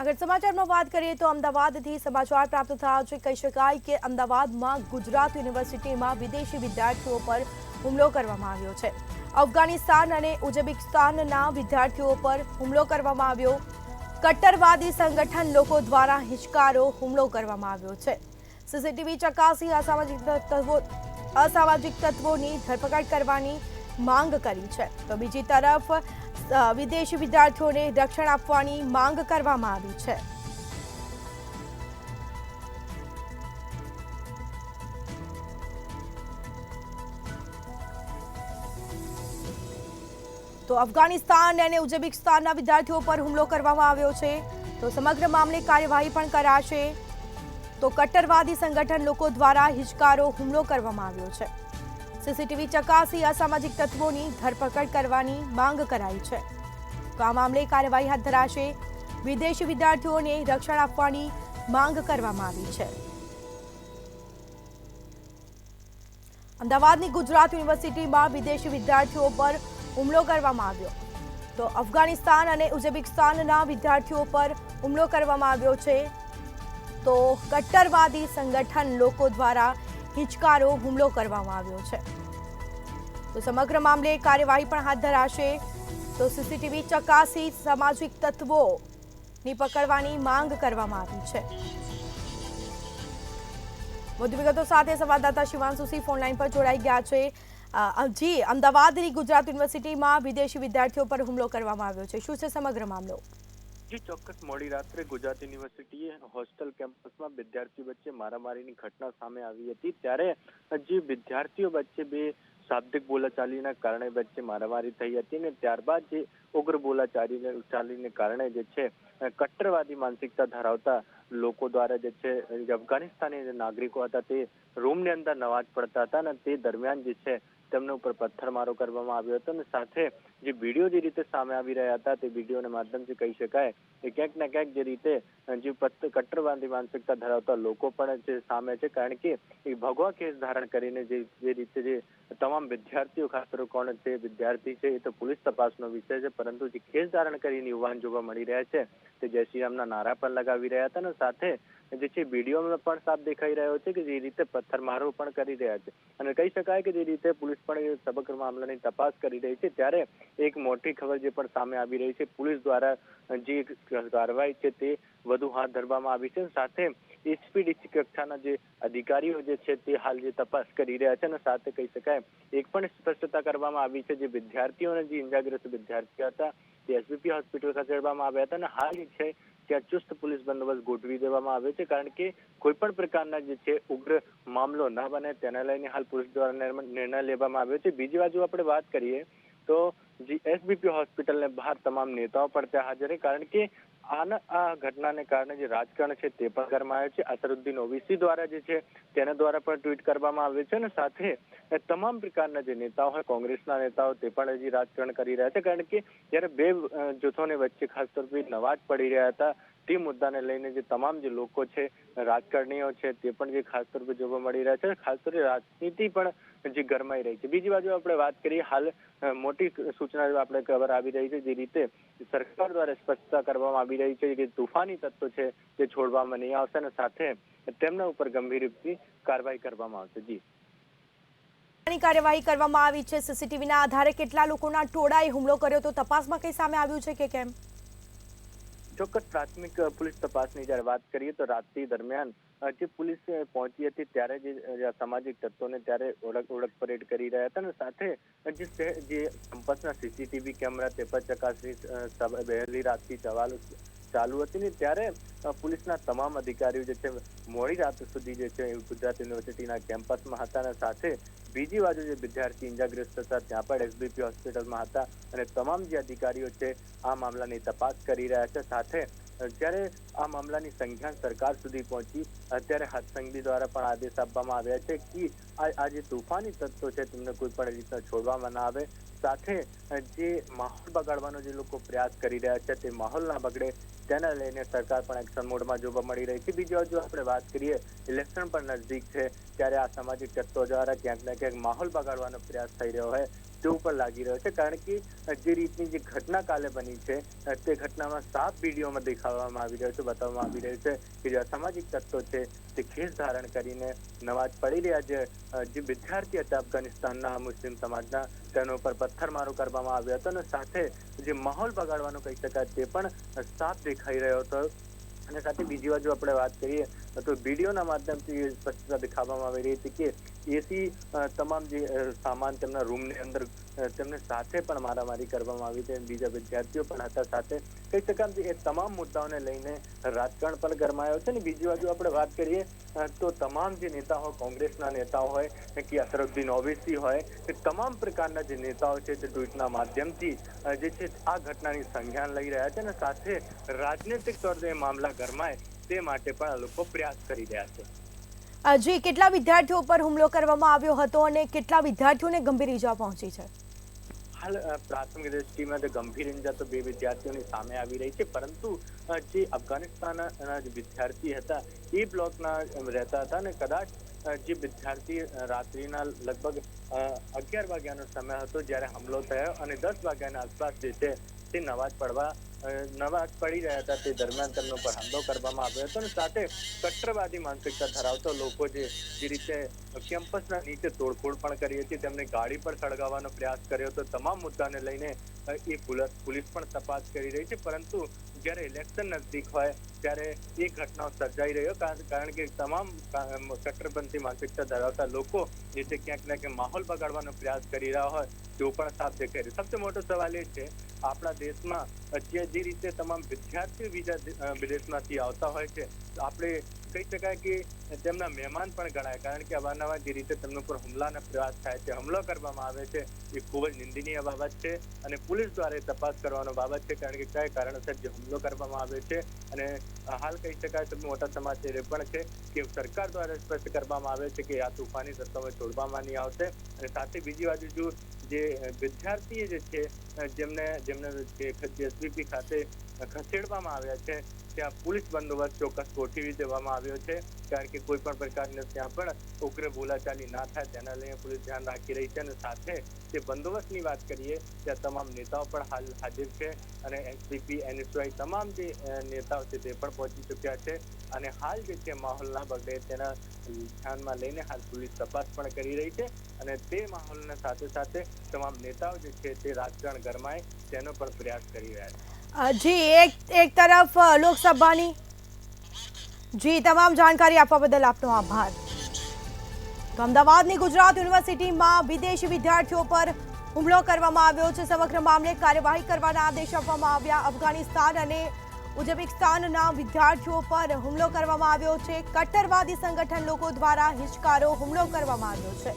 આગળ સમાચારમાં વાત કરીએ તો અમદાવાદથી સમાચાર પ્રાપ્ત થયા છે। કહી શકાય કે અમદાવાદમાં ગુજરાત યુનિવર્સિટીમાં વિદેશી વિદ્યાર્થીઓ પર હુમલો કરવામાં આવ્યો છે। અફઘાનિસ્તાન અને ઉઝબેકિસ્તાનના વિદ્યાર્થીઓ પર હુમલો કરવામાં આવ્યો। કટ્ટરવાદી સંગઠન લોકો દ્વારા હિચકારો હુમલો કરવામાં આવ્યો છે। સીસીટીવી ચકાસી અસામાજિક તત્વોની ધરપકડ કરવાની માંગ કરી છે। તો બીજી તરફ વિદેશી વિદ્યાર્થીઓને રક્ષણ આપવાની માંગ કરવામાં આવી છે। તો અફઘાનિસ્તાન અને ઉઝબેકિસ્તાનના વિદ્યાર્થીઓ પર હુમલો કરવામાં આવ્યો છે। તો સમગ્ર મામલે કાર્યવાહી પણ કરાશે। તો કટ્ટરવાદી સંગઠન લોકો દ્વારા હિચકારો હુમલો કરવામાં આવ્યો છે। સીસીટીવી ચકાસી અસામાજિક તત્વોની ધરપકડ કરવાની માંગ કરાઈ છે। તો આ મામલે કાર્યવાહી હાથ ધરાશે। વિદેશી વિદ્યાર્થીઓને રક્ષણ આપવાની માંગ કરવામાં આવી છે। અમદાવાદની ગુજરાત યુનિવર્સિટીમાં વિદેશી વિદ્યાર્થીઓ પર હુમલો કરવામાં આવ્યો। તો અફઘાનિસ્તાન અને ઉઝબેકિસ્તાનના વિદ્યાર્થીઓ પર હુમલો કરવામાં આવ્યો છે। તો કટ્ટરવાદી સંગઠન લોકો દ્વારા હિચકારો હુમલો કરવામાં આવ્યો છે। તો સમગ્ર મામલે કાર્યવાહી પણ હાથ ધરાશે। તો સીસીટીવી ચકાસી સામાજિક તત્વોની પકડવાની માંગ કરવામાં આવી છે। વધુ વિગતો સાથે સંવાદદાતા શિવાંશુ સિંહ ફોનલાઈન પર જોડાઈ ગયા છે। જી, અમદાવાદની ગુજરાત યુનિવર્સિટીમાં વિદેશી વિદ્યાર્થીઓ પર હુમલો કરવામાં આવ્યો છે। શું છે સમગ્ર મામલો? જી ચોક્કસ મોડી રાત્રે ગુજરાત યુનિવર્સિટીએ હોસ્ટેલ કેમ્પસમાં વિદ્યાર્થીઓ વચ્ચે મારામારીની ઘટના સામે આવી હતી। ત્યારે જે વિદ્યાર્થીઓ વચ્ચે બે શાબ્દિક બોલાચાલીના કારણે વચ્ચે મારામારી થઈ હતી ને ત્યારબાદ જે ઉગ્ર બોલાચાલીને કારણે જે છે કટ્ટરવાદી માનસિકતા ધરાવતા લોકો દ્વારા જે છે અફઘાનિસ્તાની જે નાગરિકો હતા તે રૂમની અંદર નમાજ પડતા હતા અને તે દરમિયાન જે છે તેમના ઉપર પથ્થરમારો કરવામાં આવ્યો હતો અને સાથે જે વિડીયો જે રીતે સામે આવી રહ્યા હતા તે વિડીયોના માધ્યમથી કહી શકાય કે ક્યાંક ને ક્યાંક જે રીતે જે કટ્ટરવાદી માનસિકતા ધરાવતા લોકો પણ જે સામે છે। કારણ કે એ ભગવા કેસ ધારણ કરીને જે રીતે જે તમામ વિદ્યાર્થીઓ ખાસ કરીને કોણ છે વિદ્યાર્થી છે એ તો પોલીસ તપાસનો વિષય છે, પરંતુ જે કેસ ધારણ કરીને યુવાન જોવા મળી રહ્યા છે તે જય શ્રી રામના નારા પણ લગાવી રહ્યા હતા અને સાથે જે છે વિડીયોમાં પણ સાફ દેખાઈ રહ્યો છે કે જે રીતે પથ્થરમારો પણ કરી રહ્યા છે અને કહી શકાય કે જે રીતે પોલીસ પણ સમગ્ર મામલાની તપાસ કરી રહી છે। ત્યારે એક મોટી ખબર જે પણ સામે આવી રહી છે, પોલીસ દ્વારા જે કાર્યવાહી છે તે વધુ હાથ ધરવામાં આવી છે। સાથે એસપીડીસી કક્ષાના જે અધિકારીઓ જે છે તે હાલ જે તપાસ કરી રહ્યા છે અને સાથે કહી શકાય એક પણ સ્પષ્ટતા કરવામાં આવી છે જે વિદ્યાર્થીઓને જે ઇજાગ્રસ્ત વિદ્યાર્થીઓ હતા તે એસવીપી હોસ્પિટલ ખસેડવામાં આવ્યા હતા અને હાલ જે છે ત્યાં ચુસ્ત પોલીસ બંદોબસ્ત ગોઠવી દેવામાં આવ્યો છે। કારણ કે કોઈ પણ પ્રકારના જે છે ઉગ્ર મામલો ન બને તેને લઈને હાલ પોલીસ દ્વારા નિર્ણય લેવામાં આવ્યો છે। બીજી બાજુ આપણે વાત કરીએ તો જે એસબીપી હોસ્પિટલને બહાર તમામ નેતાઓ પણ ત્યાં હાજર છે। કારણ કે આ ઘટનાને કારણે જે રાજકારણ છે તે પણ ગરમાયો છે। અસરુદ્દીન ઓવૈસી દ્વારા જે છે તેના દ્વારા પણ ટ્વીટ કરવામાં આવ્યું છે અને સાથે તમામ પ્રકારના જે નેતાઓ હોય કોંગ્રેસના નેતાઓ તે પણ હજી રાજકારણ કરી રહ્યા છે। કારણ કે જ્યારે બે જૂથોને વચ્ચે ખાસ તોર નવાજ પડી રહ્યા હતા તે મુદ્દાને લઈને જે તમામ જે લોકો છે રાજકારણીઓ છે તે પણ જે ખાસ તોર પર જોવા મળી રહ્યા છે। ખાસ કરીને રાજનીતિ પણ જે ગરમાઈ રહી છે। બીજી બાજુ આપણે વાત કરીએ હાલ મોટી સૂચના આપણે ખબર આવી રહી છે જે રીતે સરકાર દ્વારા સ્પષ્ટતા કરવામાં આવી રહી છે કે તોફાની તત્વો છે તે છોડવામાં નહીં આવશે અને સાથે તેમના ઉપર ગંભીર રીતે કાર્યવાહી કરવામાં આવશે। જી કાર્યવાહી કરવામાં આવી છે। સીસીટીવીના આધારે કેટલા લોકોના ટોળાએ હુમલો કર્યો તો તપાસમાં કઈ સામે આવ્યું છે કે કેમ? ચોક્કસ પ્રાથમિક પોલીસ તપાસની જયારે વાત કરીએ તો રાત્રિ દરમિયાન જે પોલીસ પહોંચી હતી ત્યારે જે સામાજિક તત્વોને ત્યારે ઓળખ પરેડ કરી રહ્યા હતા અને સાથે જે કેમ્પસના સીસીટીવી કેમેરા તે પર ચકાસણી વહેલી રાતથી ચાલુ હતી ને ત્યારે પોલીસના તમામ અધિકારીઓ જે છે મોડી રાત સુધી જે છે ગુજરાત યુનિવર્સિટીના કેમ્પસમાં હતા અને સાથે બીજી બાજુ જે વિદ્યાર્થી ઇજાગ્રસ્ત હતા ત્યાં પણ એસબીપી હોસ્પિટલમાં હતા અને તમામ જે અધિકારીઓ છે આ મામલાની તપાસ કરી રહ્યા છે। સાથે જ્યારે આ મામલાની સંજ્ઞાન સરકાર સુધી પહોંચી અત્યારે હાથસંગી દ્વારા પણ આદેશ આપવામાં આવ્યા છે કે આ જે તોફાની તત્વો છે તેમને કોઈ પણ રીતના છોડવામાં ના આવે। સાથે જે માહોલ બગાડવાનો જે લોકો પ્રયાસ કરી રહ્યા છે તે માહોલ ના બગડે તેને લઈને સરકાર પણ એક્શન મોડમાં જોવા મળી રહી છે। બીજી બાજુ આપણે વાત કરીએ ઇલેક્શન પણ નજદીક છે ત્યારે આ સામાજિક તત્વો દ્વારા ક્યાંક ને ક્યાંક માહોલ બગાડવાનો પ્રયાસ થઈ રહ્યો હોય તેવું પણ લાગી રહ્યું છે, કારણ કે જે રીતની જે ઘટના કાલે બની છે તે ઘટનામાં સાફ વિડીયોમાં દેખાડવામાં આવી રહ્યો છે, બતાવવામાં આવી રહ્યું છે કે જે અસામાજિક તત્વો છે તે ખેસ ધારણ કરીને નમાજ પઢી રહ્યા જે વિદ્યાર્થી હતા અફઘાનિસ્તાનના મુસ્લિમ સમાજના, તેના ઉપર પથ્થરમારો કરવામાં આવ્યો હતો અને સાથે જે માહોલ બગાડવાનો કહી શકાય તે પણ સાફ દેખાઈ રહ્યો હતો। અને સાથે બીજી બાજુ આપણે વાત કરીએ તો વિડીયોના માધ્યમથી સ્પષ્ટતા દેખાડવામાં આવી રહી હતી કે એસી તમામ જે સામાન તેમના રૂમની અંદર તેમને સાથે પણ મારામારી કરવામાં આવી હતી, બીજા વિદ્યાર્થીઓ પણ હતા સાથે, કહી શકાય એ તમામ મુદ્દાઓને લઈને રાજકારણ પણ ગરમાયો છે। અને બીજી બાજુ આપણે વાત કરીએ તો તમામ જે નેતા હોય, કોંગ્રેસના નેતાઓ હોય કે અસરુદ્દીન ઓવૈસી હોય, એ તમામ પ્રકારના જે નેતાઓ છે તે ટ્વીટના માધ્યમથી જે છે આ ઘટનાની સંજ્ઞાન લઈ રહ્યા છે અને સાથે રાજનૈતિક તौर મામલા ગરમાય તે માટે પણ લોકો પ્રયાસ કરી રહ્યા છે। જી, કેટલા વિદ્યાર્થીઓ પર હુમલો કરવામાં આવ્યો હતો અને કેટલા વિદ્યાર્થીઓને ગંભીર ઈજા પહોંચી છે? હાલ પ્રાથમિક દ્રષ્ટિમાં તો ગંભીર ઈજા તો 2 વિદ્યાર્થીઓની સામે આવી રહી છે, પરંતુ જે અફઘાનિસ્તાનના જે વિદ્યાર્થી હતા એ બ્લોકના રહેતા હતા અને કદાચ જે વિદ્યાર્થી રાત્રિના લગભગ 11 વાગ્યાનો સમય હતો જ્યારે હુમલો થયો અને 10 વાગ્યાના આસપાસ જે છે તે નમાજ પઢી રહ્યા હતા, તે દરમિયાન તેમનો પર હુમલો કરવામાં આવ્યો હતો અને સાથે કટ્ટરવાદી માનસિકતા ધરાવતા લોકો જે રીતે કેમ્પસના નીચે તોડફોડ પણ કરી હતી, તેમને ગાડી પર સળગાવવાનો પ્રયાસ કર્યો હતો। તમામ મુદ્દાને લઈને એ પોલીસ પણ તપાસ કરી રહી છે, પરંતુ જ્યારે ઇલેક્શન નજદીક હોય ત્યારે એ ઘટનાઓ સર્જાઈ રહ્યો, કારણ કે તમામ કટ્ટરપંથી માનસિકતા ધરાવતા લોકો જે છે ક્યાંક ને ક્યાંક માહોલ બગાડવાનો પ્રયાસ કરી રહ્યા હોય તેવું પણ સાફ દેખાઈ રહ્યું। સૌથી મોટો સવાલ એ છે આપણા દેશમાં જે રીતે તમામ વિદ્યાર્થીઓ વિદેશમાંથી આવતા હોય છે, આપણે કહી શકાય કે તેમના મહેમાન પણ ગણાય, કારણ કે અવારનવાર જે રીતે તેમના પર હુમલાના પ્રયાસ થાય છે, હુમલો કરવામાં આવે છે, એ ખૂબ જ નિંદનીય બાબત છે અને પોલીસ દ્વારા તપાસ કરવાનો બાબત છે, કારણ કે કયા કારણસર જે હુમલો કરવામાં આવ્યો છે। અને હાલ કહી શકાય સૌથી મોટા સમાચાર એ પણ છે કે સરકાર દ્વારા સ્પષ્ટ કરવામાં આવે છે કે આ તોફાની તત્વોને છોડવામાં નહીં આવશે અને સાથે બીજી બાજુ જે વિદ્યાર્થી જે છે જેમને એસવીપી ખાતે ખસેડવામાં આવ્યા છે ત્યાં પોલીસ બંદોબસ્ત ચોક્કસ ગોઠવી દેવામાં આવ્યો છે, કારણ કે કોઈ પણ પ્રકારની ત્યાં પણ ઉગ્ર બોલાચાલી ના થાય તેના લઈને પોલીસ ધ્યાન રાખી રહી છે। અને સાથે જે બંદોબસ્તની વાત કરીએ ત્યાં તમામ નેતાઓ પણ હાલ હાજર છે અને એસવીપી એનએસયુઆઈ તમામ જે નેતાઓ છે તે પણ પહોંચી ચૂક્યા છે અને હાલ જે છે માહોલ ના બગડે તેના ધ્યાનમાં લઈને હાલ પોલીસ તપાસ પણ કરી રહી છે અને તે માહોલના સાથે સાથે તમામ નેતાઓ જે છે તે રાજકારણ ગરમાય તેનો પણ પ્રયાસ કરી રહ્યા છે। જી, એક તરફ લોકસભાની જી તમામ જાણકારી આપવા બદલ આપનો આભાર। તો અમદાવાદની ગુજરાત યુનિવર્સિટીમાં વિદેશી વિદ્યાર્થીઓ પર હુમલો કરવામાં આવ્યો છે, સમગ્ર મામલે કાર્યવાહી કરવાના આદેશ આપવામાં આવ્યા। અફઘાનિસ્તાન અને ઉઝબેકિસ્તાનના વિદ્યાર્થીઓ પર હુમલો કરવામાં આવ્યો છે, કટ્ટરવાદી સંગઠન લોકો દ્વારા હિચકારો હુમલો કરવામાં આવ્યો છે।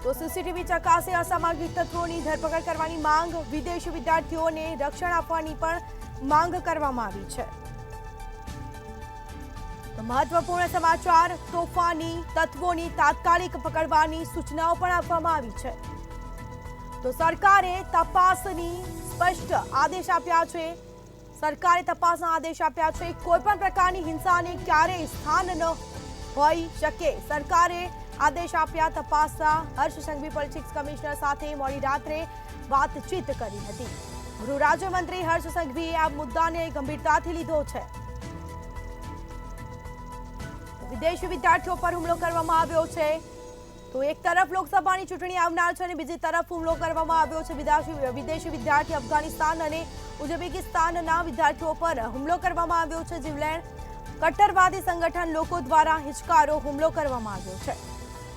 તો સીસીટીવી ચકાસી અસામાજિક તત્વોની ધરપકડ કરવાની માંગ, વિદેશી વિદ્યાર્થીઓને રક્ષણ આપવાની પણ માંગ કરવામાં આવી છે। તો મહત્વપૂર્ણ સમાચાર, તોફાની તત્વોની તાત્કાલિક પકડવાની સૂચનાઓ પણ આપવામાં આવી છે। તો સરકારે તપાસની સ્પષ્ટ આદેશ આપ્યા છે, સરકારે તપાસના આદેશ આપ્યા છે, કોઈ પણ પ્રકારની હિંસાને ક્યારેય સ્થાન ન હોઈ શકે। સરકારે આદેશ આપ્યા તપાસના। હર્ષ સંઘવી પોલિટિક્સ કમિશનર સાથે મોડી રાત્રે વાતચીત કરી હતી। ગૃહ રાજ્યમંત્રી હર્ષ સંઘવીએ આ મુદ્દાને ગંભીરતાથી લીધો છે। વિદેશી વિદ્યાર્થીઓ પર હુમલો કરવામાં આવ્યો છે, તો એક તરફ લોકસભાની ચૂંટણી આવનાર છે અને બીજી તરફ હુમલો કરવામાં આવ્યો છે। વિદેશી વિદ્યાર્થી અફઘાનિસ્તાન અને ઉઝબેકિસ્તાનના વિદ્યાર્થીઓ પર હુમલો કરવામાં આવ્યો છે। જીવલેણ કટ્ટરવાદી સંગઠન લોકો દ્વારા હિચકારો હુમલો કરવામાં આવ્યો છે।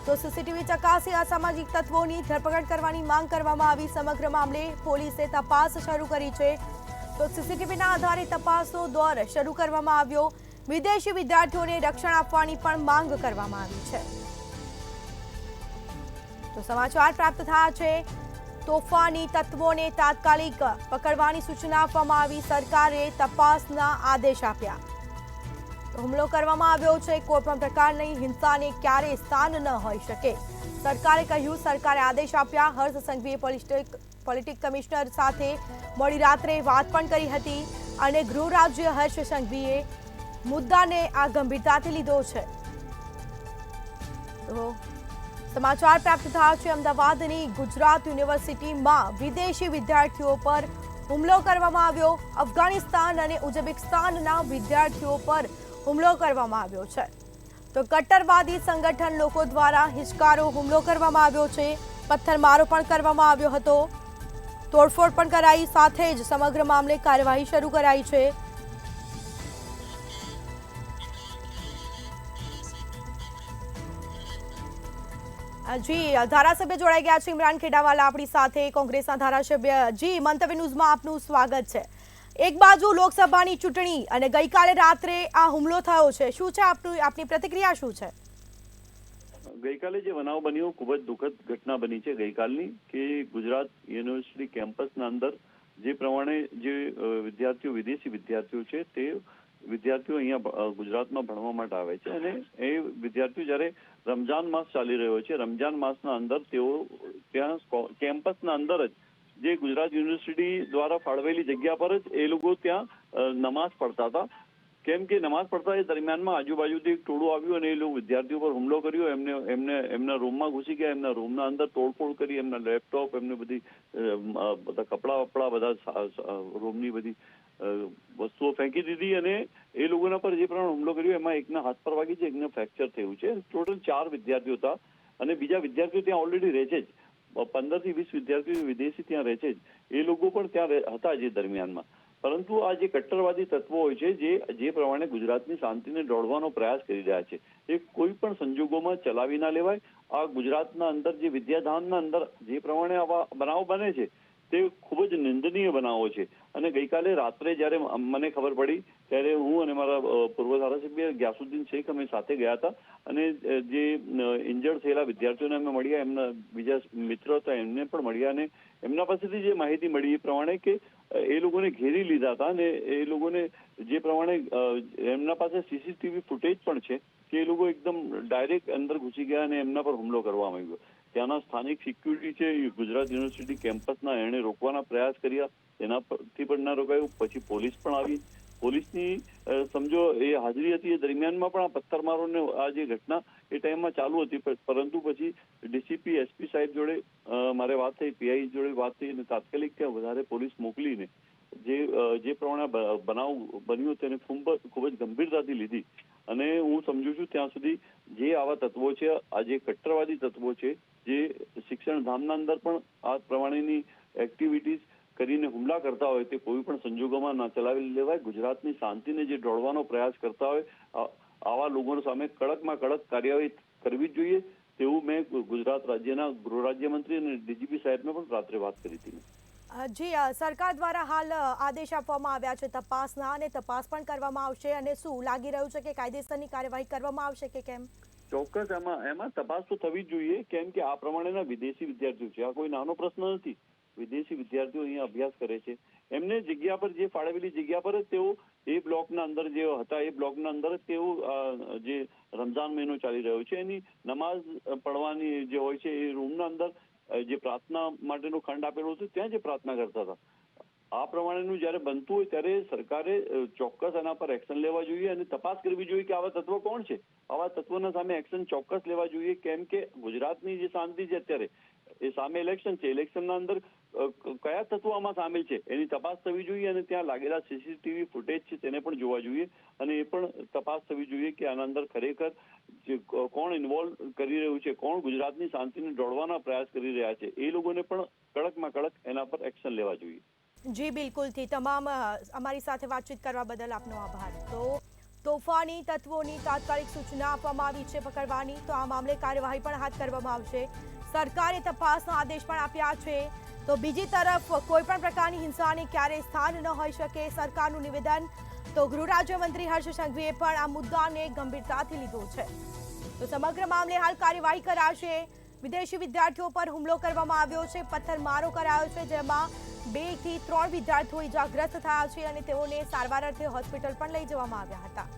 તો સીસીટીવી ચકાસી અસામાજિક તત્વોની ધરપકડ કરવાની માંગ કરવામાં આવી। સમગ્ર મામલે પોલીસે તપાસ શરૂ કરી છે, તો સીસીટીવીના આધારે તપાસનો દોર શરૂ કરવામાં આવ્યો। વિદેશી વિદ્યાર્થીઓને રક્ષણ આપવાની પણ માંગ કરવામાં આવી છે। તો સમાચાર પ્રાપ્ત થયા છે, તોફાની તત્વોને તાત્કાલિક પકડવાની સૂચના આપવામાં આવી। સરકારે તપાસના આદેશ આપ્યા। હુમલો કરવામાં આવ્યો છે, કોઈ પણ પ્રકારની હિંસાને ક્યારેય સ્થાન ન હોઈ શકે, સરકારે કહ્યું। સરકારે આદેશ આપ્યા। હર્ષ સંઘવીએ પોલિટિક્સ કમિશનર સાથે મોડી રાત્રે વાત પણ કરી હતી અને ગૃહ રાજ્ય હર્ષ સંઘવીએ મુદ્દાને આ ગંભીરતાથી લીધો છે। તો સમાચાર પ્રાપ્ત થયા છે અમદાવાદની ગુજરાત યુનિવર્સિટીમાં વિદેશી વિદ્યાર્થીઓ પર હુમલો કરવામાં આવ્યો. અફઘાનિસ્તાન અને ઉઝબેકિસ્તાનના વિદ્યાર્થીઓ પર હુમલો કરવામાં આવ્યો છે. તો કટ્ટરવાદી સંગઠન લોકો દ્વારા હિચકારો હુમલો કરવામાં આવ્યો છે. પથ્થરમારો પણ કરવામાં આવ્યો હતો. તોડફોડ પણ કરાઈ. સાથે જ સમગ્ર મામલે કાર્યવાહી શરૂ કરાઈ છે. જી, ધારાસભ્ય જોડાઈ ગયા છે ઇમરાન ખેડાવાલા આપણી સાથે, કોંગ્રેસના ધારાસભ્ય. જી, મંતવ્ય ન્યૂઝમાં આપનું સ્વાગત છે. એક બાજુ લોકસભાની ચૂંટણી અને ગઈકાલે રાત્રે આ હુમલો થયો છે, શું છે આપની પ્રતિક્રિયા શું છે? ગઈકાલે જે બનાવ બન્યો ખૂબ જ દુઃખદ ઘટના બની છે ગઈકાલની, કે ગુજરાત યુનિવર્સિટી કેમ્પસના અંદર જે પ્રમાણે જે વિદ્યાર્થીઓ, વિદેશી વિદ્યાર્થીઓ છે, તે વિદ્યાર્થીઓ અહીંયા ગુજરાતમાં ભણવા માટે આવે છે અને એ વિદ્યાર્થીઓ જ્યારે રમજાન માસ ચાલી રહ્યો છે, રમજાન માસના અંદર તેઓ ત્યાં કેમ્પસના અંદર જ જે ગુજરાત યુનિવર્સિટી દ્વારા ફાળવેલી જગ્યા પર જ એ લોકો ત્યાં નમાઝ પડતા હતા. કેમ કે નમાઝ પડતા એ દરમિયાનમાં આજુબાજુથી એક ટોળું આવ્યું અને એ લોકો વિદ્યાર્થીઓ પર હુમલો કર્યો. એમના રૂમમાં ઘૂસી ગયા, એમના રૂમના અંદર તોડફોડ કરી, એમના લેપટોપ, એમને બધા કપડા વપડા, બધા રૂમની બધી વસ્તુઓ ફેંકી દીધી અને એ લોકોના પર જે પ્રમાણે હુમલો કર્યો એમાં એકના હાથ પર વાગી છે, એકને ફ્રેક્ચર થયું છે. ટોટલ 4 વિદ્યાર્થીઓ હતા અને બીજા વિદ્યાર્થીઓ ત્યાં ઓલરેડી રહે છે જ. 15 થી 20 વિદ્યાર્થીઓ વિદેશી ત્યાં રહે છે જ. એ લોકો પણ ત્યાં હતા જે દરમિયાનમાં. પરંતુ આ જે કટ્ટરવાદી તત્વો હોય છે, જે પ્રમાણે ગુજરાતની શાંતિને દોડવાનો પ્રયાસ કરી રહ્યા છે, એ કોઈ પણ સંજોગોમાં ચલાવી ના લેવાય. આ ગુજરાતના અંદર જે વિદ્યાધામના અંદર જે પ્રમાણે આવા બનાવો બને છે તે ખૂબ જ નિંદનીય બનાવો છે. અને ગઈકાલે રાત્રે જ્યારે મને ખબર પડી ત્યારે હું અને મારા પૂર્વ ધારાસભ્ય ગ્યાસુદ્દીન શેખ અમે સાથે ગયા હતા અને જે ઇન્જર્ડ થયેલા વિદ્યાર્થીઓને અમે મળ્યા, એમના બીજા મિત્રો હતા એમને પણ મળ્યા અને એમના પાસેથી જે માહિતી મળી એ પ્રમાણે કે એ લોકોને ઘેરી લીધા હતા અને એ લોકોને જે પ્રમાણે એમના પાસે સીસીટીવી ફૂટેજ પણ છે કે એ લોકો એકદમ ડાયરેક્ટ અંદર ઘૂસી ગયા અને એમના પર હુમલો કરવામાં આવ્યો. ત્યાંના સ્થાનિક સિક્યુરિટી છે ગુજરાત યુનિવર્સિટી કેમ્પસના, એણે રોકવાના પ્રયાસ કર્યા, એનાથી પણ ના રોકાયું. પછી પોલીસ પણ આવી. પોલીસની સમજો એ હાજરી હતી એ દરમિયાનમાં પણ આ પથ્થરમારોને આ જે ઘટના એ ટાઈમમાં ચાલુ હતી. પરંતુ પછી ડીસીપી, એસપી સાહેબ જોડે મારે વાત થઈ, પીઆઈ જોડે વાત થઈ અને તાત્કાલિક ત્યાં વધારે પોલીસ મોકલીને જે પ્રમાણે બનાવ બન્યો તેને ખૂબ જ ગંભીરતાથી લીધી. અને હું સમજુ છું ત્યાં સુધી જે આવા તત્વો છે, આ જે કટ્ટરવાદી તત્વો છે, જે શિક્ષણ ધામના અંદર પણ આ પ્રમાણેની એક્ટિવિટીઝ કરીને હુમલા કરતા હોય તે કોઈ પણ સંજોગોમાં ના ચલાવી લેવાય. ગુજરાતની શાંતિને જે દોડવાનો પ્રયાસ કરતા હોય આવા લોકો સામે કડકમાં કડક કાર્યવાહી કરવી જ જોઈએ તેવું મેં ગુજરાત રાજ્યના ગૃહ રાજ્યમંત્રી અને ડીજીપી સાહેબને પણ રાત્રે વાત કરી હતી. જી, સરકાર દ્વારા હાલ આદેશ આપવામાં આવ્યા છે તપાસના અને તપાસ પણ કરવામાં આવશે અને શું લાગી રહ્યું છે કે કાયદેસરની કાર્યવાહી કરવામાં આવશે કે કેમ? ચોક્કસ એમાં તપાસ તો થવી જ જોઈએ. કેમ કે આ પ્રમાણેના વિદેશી વિદ્યાર્થીઓ છે, આ કોઈ નાનો પ્રશ્ન નથી. વિદેશી વિદ્યાર્થીઓ અહીંયા અભ્યાસ કરે છે, એમને જગ્યા પર જે ફાળવેલી જગ્યા પર જ તેઓ એ બ્લોકના અંદર જે હતા એ બ્લોકના અંદર જ તેઓ જે રમઝાન મહિનો ચાલી રહ્યો છે એની નમાઝ પડવાની જે હોય છે એ રૂમના અંદર જે પ્રાર્થના માટેનો ખંડ આપેલો હતો ત્યાં જે પ્રાર્થના કરતા હતા. આ પ્રમાણેનું જયારે બનતું હોય ત્યારે સરકારે ચોક્કસ એના પર એક્શન લેવા જોઈએ અને તપાસ કરવી જોઈએ કે આવા તત્વો કોણ છે. આવા તત્વોના સામે એક્શન ચોક્કસ લેવા જોઈએ. કેમ કે ગુજરાતની જે શાંતિ છે અત્યારે એ સામે ઇલેક્શન છે, ઇલેક્શનના અંદર કયા તત્વો આમાં સામેલ છે એની તપાસ થવી જોઈએ અને ત્યાં લાગેલા સીસીટીવી ફૂટેજ છે તેને પણ જોવા જોઈએ અને એ પણ તપાસ થવી જોઈએ કે આના અંદર ખરેખર જે કોણ ઇન્વોલ્વ કરી રહ્યું છે, કોણ ગુજરાતની શાંતિને દોડવાના પ્રયાસ કરી રહ્યા છે, એ લોકોને પણ કડકમાં કડક એના પર એક્શન લેવા જોઈએ. જી બિલકુલથી. તમામ અમારી સાથે વાતચીત કરવા બદલ આપનો આભાર. તો તોફાની તત્વોની તાત્કાલિક સૂચના આપવામાં આવી છે પકડવાની, તો આ મામલે કાર્યવાહી પણ હાથ ધરવામાં આવશે. સરકારે તપાસના આદેશ પણ આપ્યા છે. તો બીજી તરફ કોઈ પણ પ્રકારની હિંસાને ક્યારેય સ્થાન ન હોઈ શકે, સરકારનું નિવેદન. તો ગૃહ રાજ્યમંત્રી હર્ષ સંઘવીએ પણ આ મુદ્દાને ગંભીરતાથી લીધો છે. તો સમગ્ર મામલે હાલ કાર્યવાહી કરાશે. વિદેશી વિદ્યાર્થીઓ પર હુમલો કરવામાં આવ્યો છે, પથ્થરમારો કરાયો છે, જેમાં 2 થી 3 વિદ્યાર્થીઓ ઇજાગ્રસ્ત થયા છે અને તેઓને સારવાર અર્થે હોસ્પિટલ પણ લઈ જવામાં આવ્યા હતા.